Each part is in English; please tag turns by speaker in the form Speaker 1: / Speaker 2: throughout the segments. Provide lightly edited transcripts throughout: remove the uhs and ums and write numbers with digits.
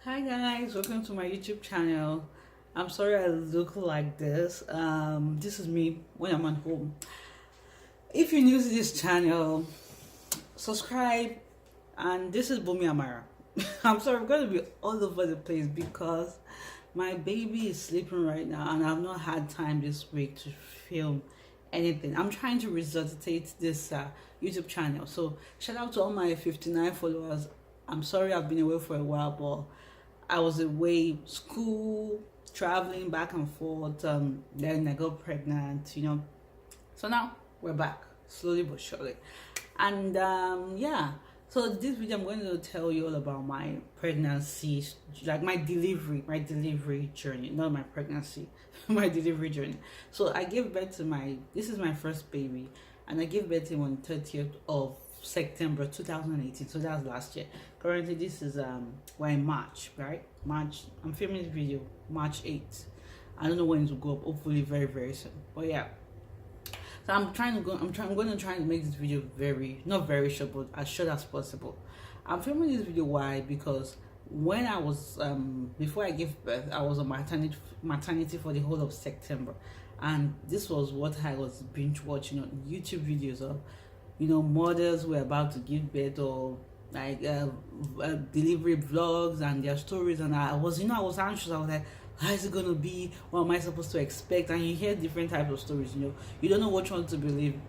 Speaker 1: Hi guys, welcome to my YouTube channel. I'm sorry I look like this. This is me when I'm at home. If you're new to this channel, subscribe. And this is Bumi Amara. I'm sorry, I'm going to be all over the place because my baby is sleeping right now and I've not had time this week to film anything. I'm trying to resuscitate this YouTube channel. So shout out to all my 59 followers. I'm sorry I've been away for a while, but I was away, school, traveling back and forth. Then I got pregnant, So now we're back, slowly but surely. And yeah, so this video I'm going to tell you all about my pregnancy, like my delivery journey, not my pregnancy, my delivery journey. So I gave birth to this is my first baby, and I gave birth to him on 30th of September 2018. So that was last year. Currently this is we're in March, right? March. I'm filming this video March 8th. I don't know when it will go up, hopefully very, very soon. But yeah. So I'm going to try to make this video not very short, but as short as possible. I'm filming this video why? Because when I was before I gave birth, I was on maternity for the whole of September, and this was what I was binge watching on YouTube videos of mothers who were about to give birth, or like delivery vlogs and their stories. And I was anxious. I was like, how is it gonna be? What am I supposed to expect? And you hear different types of stories. You don't know which one to believe.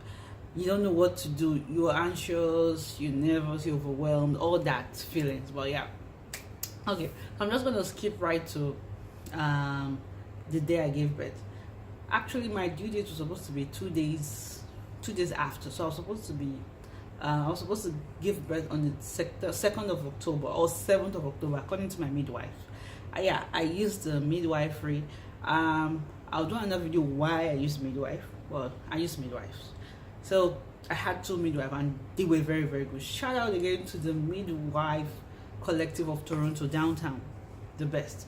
Speaker 1: You don't know what to do. You're anxious. You're nervous. You're overwhelmed. All that feelings. But yeah, okay. So I'm just gonna skip right to the day I gave birth. Actually, my due date was supposed to be 2 days after. So I was supposed to give birth on the 2nd of October or 7th of October, according to my midwife. Yeah, I used the midwifery. I'll do another video why I used midwife. Well, I used midwives. So I had 2 midwives and they were very, very good. Shout out again to the Midwife Collective of Toronto downtown, the best.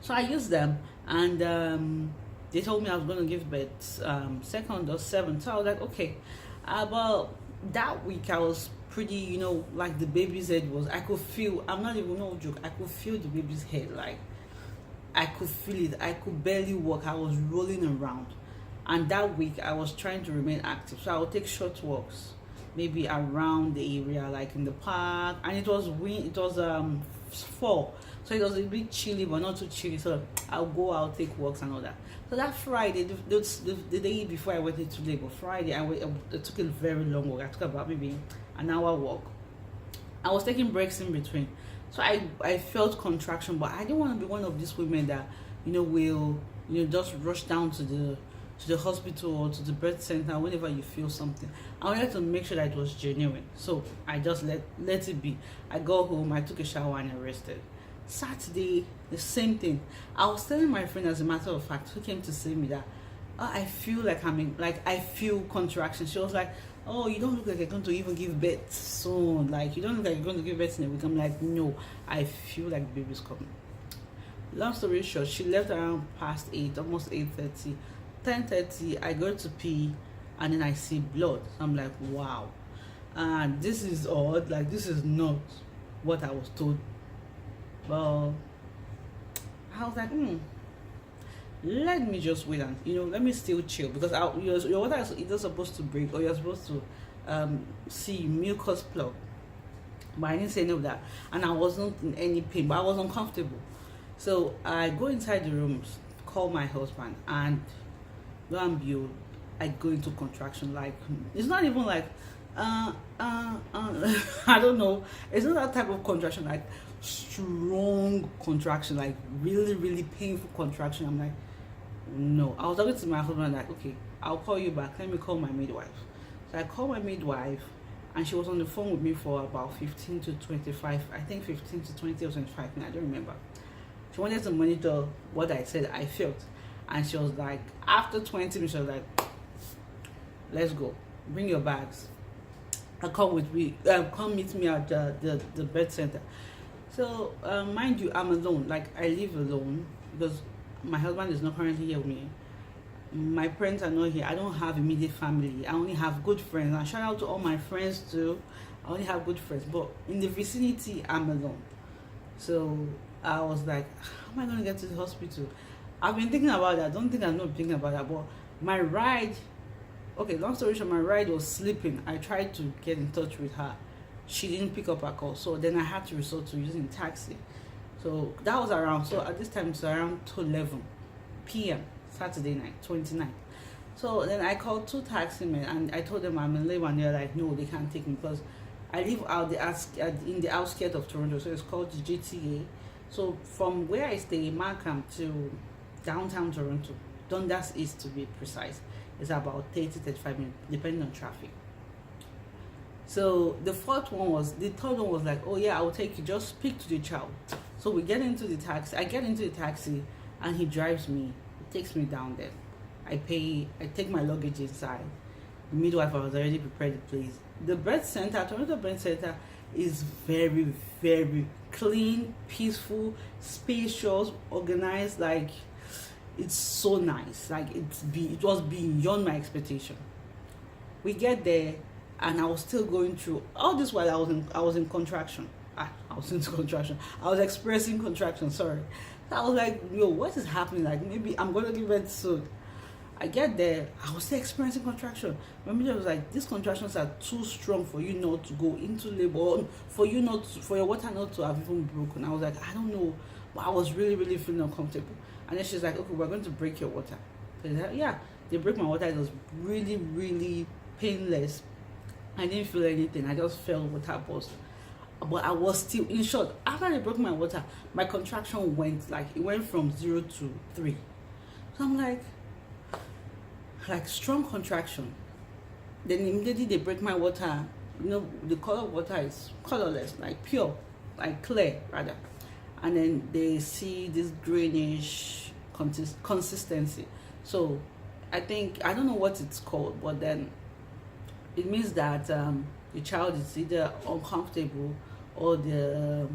Speaker 1: So I used them, and they told me I was going to give birth 2nd or 7th. So I was like, okay. But that week I was pretty, like the baby's head was, I could feel, I'm not even no joke, I could feel the baby's head, like I could feel it. I could barely walk. I was rolling around. And that week I was trying to remain active. So I would take short walks, maybe around the area, like in the park. And it was fall. So it was a bit chilly, but not too chilly. So I'll take walks and all that. So that Friday, the day before I went into labor, Friday, I took a very long walk. I took about maybe an hour walk. I was taking breaks in between. So I felt contraction, but I didn't want to be one of these women that, will, just rush down to the hospital or to the birth center whenever you feel something. I wanted to make sure that it was genuine. So I just let it be. I got home, I took a shower and I rested. Saturday, the same thing. I was telling my friend, as a matter of fact, who came to see me, that I feel like I feel contraction. She was like, oh, you don't look like you're going to even give birth soon. Like, you don't look like you're going to give birth in a week. I'm like, no, I feel like the baby's coming. Long story short, she left around past 8, almost 8:30. 10:30, I go to pee, and then I see blood. So I'm like, wow. And this is odd. Like, this is not what I was told. Well, I was like, let me just wait and let me still chill, because your water is either supposed to break or you're supposed to see mucus plug. But I didn't say any of that, and I wasn't in any pain, but I was uncomfortable. So I go inside the room, call my husband, and lo and behold, I go into contraction. Like, it's not even like I don't know. It's not that type of contraction, like strong contraction, like really, really painful contraction. I'm like, no. I was talking to my husband, like, okay, I'll call you back. Let me call my midwife. So I called my midwife, and she was on the phone with me for about 15 to 25. I think 15 to 20 or 25. I don't remember. She wanted to monitor what I said I felt, and she was like, after 20 minutes, she was like, let's go. Bring your bags. Come with me. Come meet me at the birth center. So mind you, I'm alone. Like, I live alone because my husband is not currently here with me. My friends are not here. I don't have immediate family. I only have good friends. And shout out to all my friends too. I only have good friends, but in the vicinity, I'm alone. So I was like, how am I going to get to the hospital? I've been thinking about that. I don't think I've not been thinking about that. But my ride, okay, long story short, my ride was sleeping. I tried to get in touch with her. She didn't pick up her call. So then I had to resort to using taxi. So that was around, so at this time it's around 11 p.m. Saturday night, 29th. So then I called two taxi men and I told them I'm in Lagos, and they're like, no, they can't take me because I live in the outskirts of Toronto, so it's called the GTA. So from where I stay, Markham to downtown Toronto, Dundas East to be precise, is about 30-35 minutes, depending on traffic. So the third one was like, oh yeah, I will take you, just speak to the child. So we get into the taxi, I get into the taxi and he drives me, he takes me down there. I take my luggage inside. The midwife, I was already prepared the place. The birth center, Toronto Birth Center, is very, very clean, peaceful, spacious, organized. Like, it's so nice. Like, it was beyond my expectation. We get there, and I was still going through all this while I was in contraction. I was into contraction. I was experiencing contraction. Sorry. So I was like, yo, what is happening? Like, maybe I'm gonna give birth soon. I get there, I was still experiencing contraction. My midwife was like, these contractions are too strong for you not to go into labor, or for your water not to have even broken. I was like, I don't know, but I was really, really feeling uncomfortable. And then she's like, okay, we're going to break your water. So like, yeah, they break my water. It was really, really painless. I didn't feel anything. I just felt water burst. But I was still, in short, after they broke my water, my contraction went from 0 to 3. So I'm like strong contraction. Then immediately they break my water. The color of water is colorless, like pure, like clear rather. And then they see this greenish consistency. So I don't know what it's called, but then it means that the child is either uncomfortable or the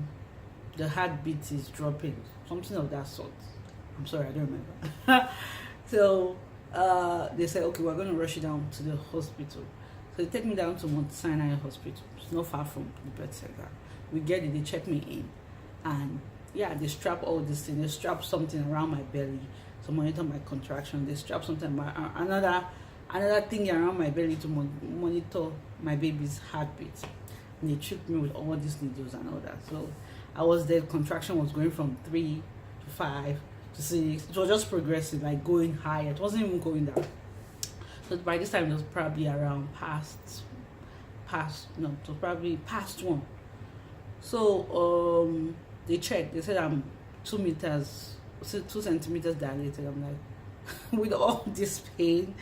Speaker 1: heartbeat is dropping, something of that sort. I'm sorry, I don't remember. So they said, okay, we're going to rush you down to the hospital. So they take me down to Mount Sinai Hospital. It's not far from the birth center. We get it, they check me in, and yeah, they strap all this thing. They strap something around my belly to monitor my contraction. They strap something another thing around my belly to monitor my baby's heartbeat. And they tripped me with all these needles and all that. So I was there. Contraction was going from 3 to 5 to 6. It was just progressive, like going higher. It wasn't even going down. So by this time it was probably around it was probably past 1. So they checked. They said I'm 2 centimeters dilated. I'm like, with all this pain,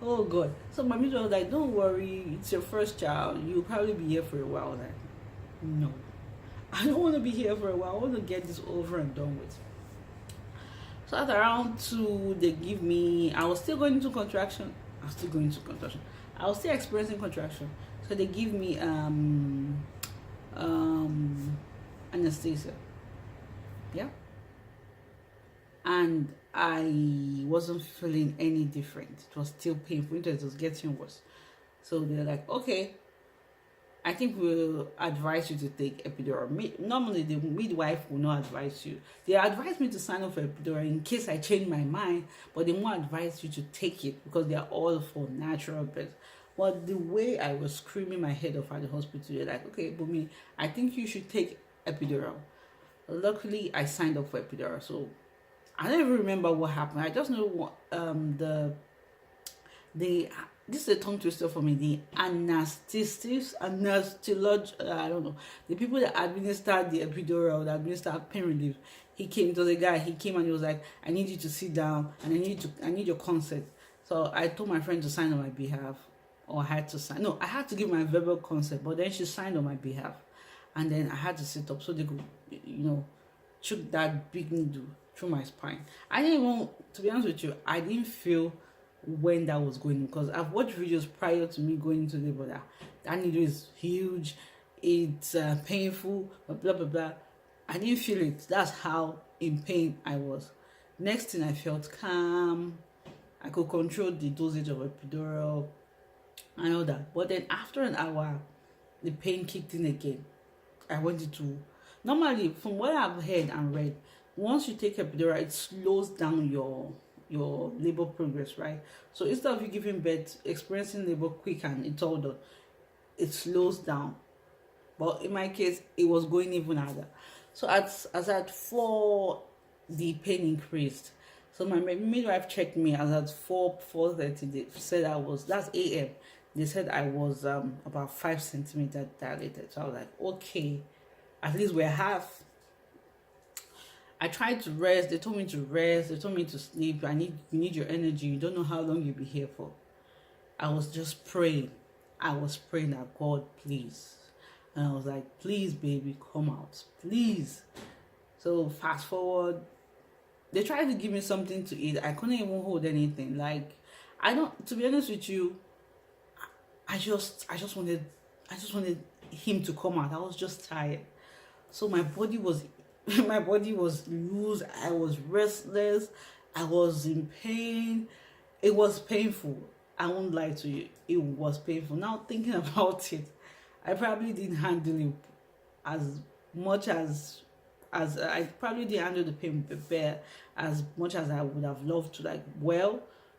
Speaker 1: oh god. So my midwife was like, don't worry, it's your first child, you'll probably be here for a while. I was like, no, I don't want to be here for a while. I want to get this over and done with. So at around 2, they give me, I was still going into contraction. I was still experiencing contraction. So they give me anesthesia. Yeah. And I wasn't feeling any different. It was still painful. It was getting worse. So they're like, okay, I think we'll advise you to take epidural. Normally, the midwife will not advise you. They advise me to sign up for epidural in case I change my mind, but they won't advise you to take it because they are all for natural birth. But the way I was screaming my head off at the hospital, they're like, okay, Bumi, I think you should take epidural. Luckily, I signed up for epidural, so I don't even remember what happened. I just know what this is a tongue twister for me. The anesthetist, I don't know. The people that administered the epidural, that administered pain relief, he came to the guy. He came and he was like, "I need you to sit down, and I need your consent." So I told my friend to sign on my behalf, or I had to sign. No, I had to give my verbal consent, but then she signed on my behalf, and then I had to sit up so they could, choke that big needle through my spine. I didn't even, to be honest with you, I didn't feel when that was going, because I've watched videos prior to me going into labor that needle is huge, it's painful, blah blah blah. I didn't feel it. That's how in pain I was. Next thing, I felt calm. I could control the dosage of epidural and all that. But then after an hour, the pain kicked in again. I went into Normally, from what I've heard and read, once you take epidural, it slows down your labor progress, right? So instead of you giving birth, experiencing labor quick and it's all done, it slows down. But in my case, it was going even harder. So as at 4, the pain increased. So my midwife checked me as at 4:30. They said that's AM. They said I was about 5 centimeters dilated. So I was like, okay, at least we're half. I tried to rest. They told me to rest. They told me to sleep. You need your energy. You don't know how long you'll be here for. I was just praying. I was praying that God, please. And I was like, please, baby, come out. Please. So fast forward. They tried to give me something to eat. I couldn't even hold anything. Like, to be honest with you, I just wanted him to come out. I was just tired. So my body was loose. I was restless. I was in pain. It was painful. I won't lie to you. It was painful. Now thinking about it, I probably didn't handle it as much as I probably didn't handle the pain better as much as I would have loved to,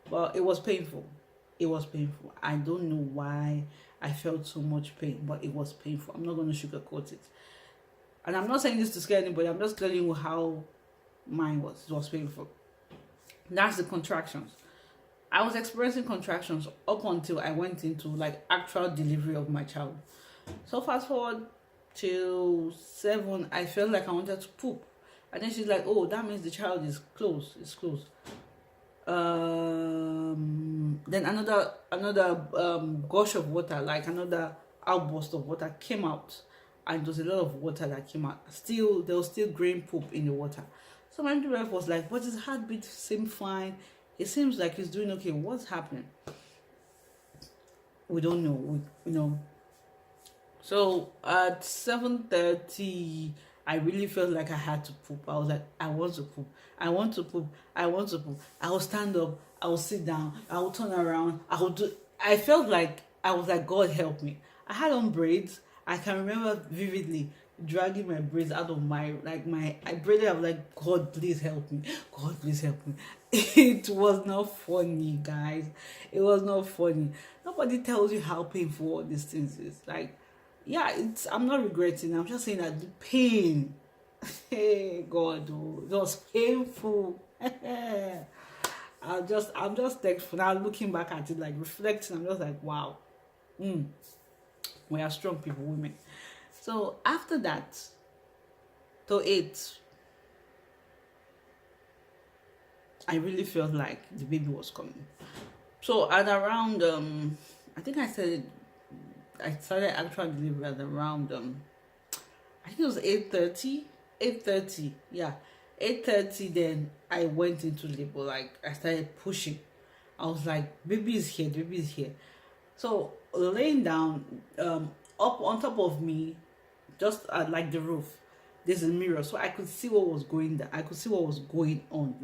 Speaker 1: but it was painful. It was painful. I don't know why I felt so much pain, but it was painful. I'm not going to sugarcoat it. And I'm not saying this to scare anybody. I'm just telling you how mine was. It was painful. That's the contractions. I was experiencing contractions up until I went into actual delivery of my child. So fast forward till 7, I felt like I wanted to poop. And then she's like, oh, that means the child is close. It's close. Then another gush of water, like another outburst of water came out. And there was a lot of water that came out. There was still green poop in the water. So my midwife was like, but his heartbeat seemed fine. It seems like he's doing okay. What's happening? We don't know. So at 7:30, I really felt like I had to poop. I was like, I want to poop. I want to poop. I want to poop. I will stand up. I will sit down. I will turn around. I felt like I was like, God help me. I had on braids. I can remember vividly dragging my braids out of I braided. I was like, God, please help me. God, please help me. It was not funny, guys. It was not funny. Nobody tells you how painful all these things is. I'm not regretting. I'm just saying that the pain, hey God, it was painful. I'm just thankful now, looking back at it, reflecting. I'm just like, wow, we are strong people, women. So after that, to 8, I really felt like the baby was coming. So at around I think I started actual delivery at around I think it was 8:30, yeah, 8:30. Then I went into labor. I started pushing. I was like, baby is here. So laying down, up on top of me, just at the roof, there's a mirror, so I could see what was going there. I could see what was going on,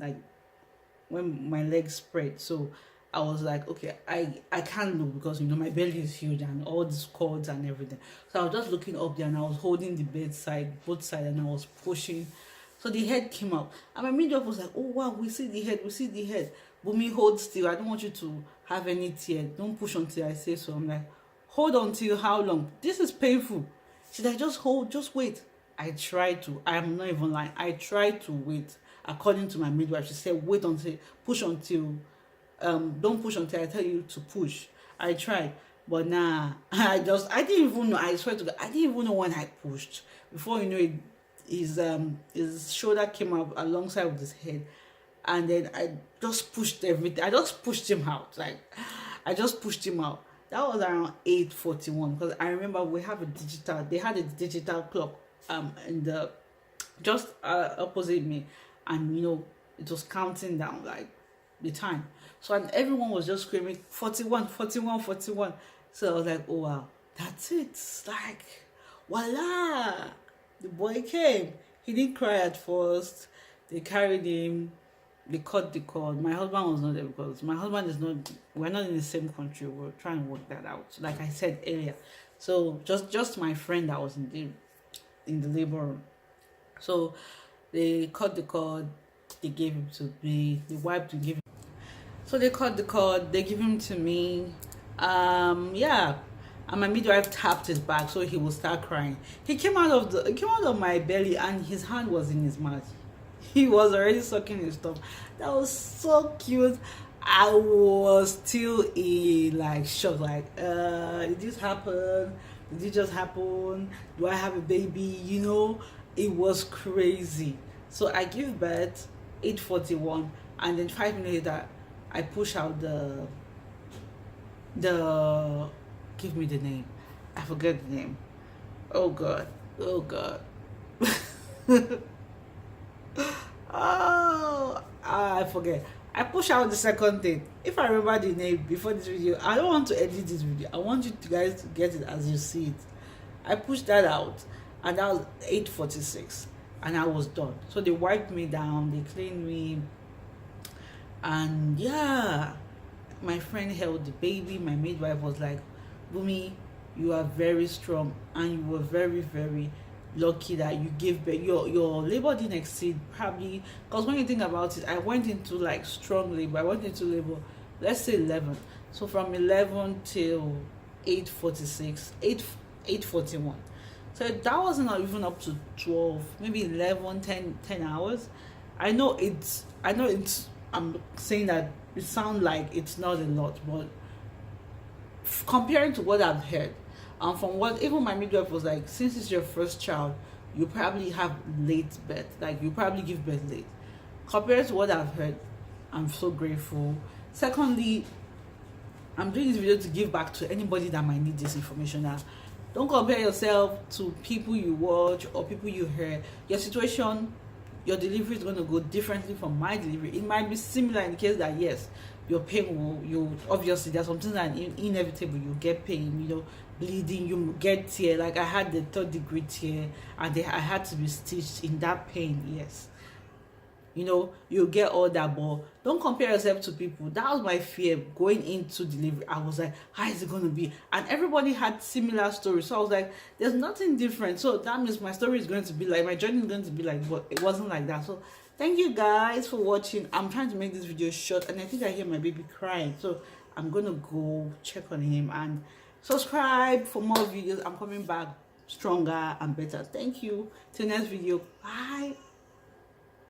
Speaker 1: when my legs spread. So I was like, okay, I can't look because my belly is huge and all these cords and everything. So I was just looking up there and I was holding the bedside, both sides, and I was pushing. So the head came out, and my midwife was like, oh wow, we see the head. But me, hold still. I don't want you to have any tear. Don't push until I say so. I'm like, hold on till how long? This is painful. She's like, just wait. I tried to. I'm not even lying. I tried to wait. According to my midwife, she said, push until, don't push until I tell you to push. I tried, but nah, I didn't even know. I swear to God, I didn't even know when I pushed. Before you know it, his shoulder came up alongside with his head, and then I just pushed everything. I just pushed him out. I just pushed him out. That was around 8:41, because I remember they had a digital clock in the just opposite me, and it was counting down the time. So and everyone was just screaming 41, 41, 41. So I was like, oh wow, that's it. Voila, the boy came. He didn't cry at first. They carried him. They cut the cord. My husband was not there because my husband is not. We're not in the same country. We're trying to work that out, like I said earlier. So just my friend that was in the labor room. So they cut the cord, they gave him to me, they wiped and gave him. So they cut the cord, they give him to me. Yeah. And my midwife tapped his back so he would start crying. He came out of my belly and his hand was in his mouth. He was already sucking his stuff. That was so cute. I was still in like shock, like, did this happen? Did it just happen? Do I have a baby? It was crazy. So I give birth 8:41, and then 5 minutes later, I push out the give me the name. I forget the name. Oh god. Oh god. Oh, I forget. I push out the second thing. If I remember the name before this video, I don't want to edit this video. I want you guys to get it as you see it. I pushed that out, and that was 8:46, and I was done. So they wiped me down, they cleaned me, and yeah, my friend held the baby. My midwife was like, Bumi, you are very strong, and you were very, very lucky that you gave birth. Your labor didn't exceed, probably, because when you think about it, I went into like strong labor. I went into labor, let's say 11. So from 11 till 8:46, 8:41. So that wasn't even up to 12, maybe 11, 10 hours. I know it's I'm saying that it sounds like it's not a lot, but comparing to what I've heard, and from what even my midwife was like, since it's your first child, you probably have late birth, like you probably give birth late. Compared to what I've heard, I'm so grateful. Secondly, I'm doing this video to give back to anybody that might need this information. Now, don't compare yourself to people you watch or people you hear. Your situation, your delivery is going to go differently from my delivery. It might be similar in the case that yes, your pain will, you obviously there's something that inevitable. You get pain, bleeding, you get tear. Like I had the 3rd-degree tear, and I had to be stitched in that pain. Yes, you get all that, but don't compare yourself to people. That was my fear going into delivery. I was like, how is it going to be? And everybody had similar stories, so I was like, there's nothing different. So that means my story is going to be like, my journey is going to be like, but it wasn't like that. So thank you guys for watching. I'm trying to make this video short, and I think I hear my baby crying, so I'm gonna go check on him. And subscribe for more videos. I'm coming back stronger and better. Thank you. Till next video. Bye.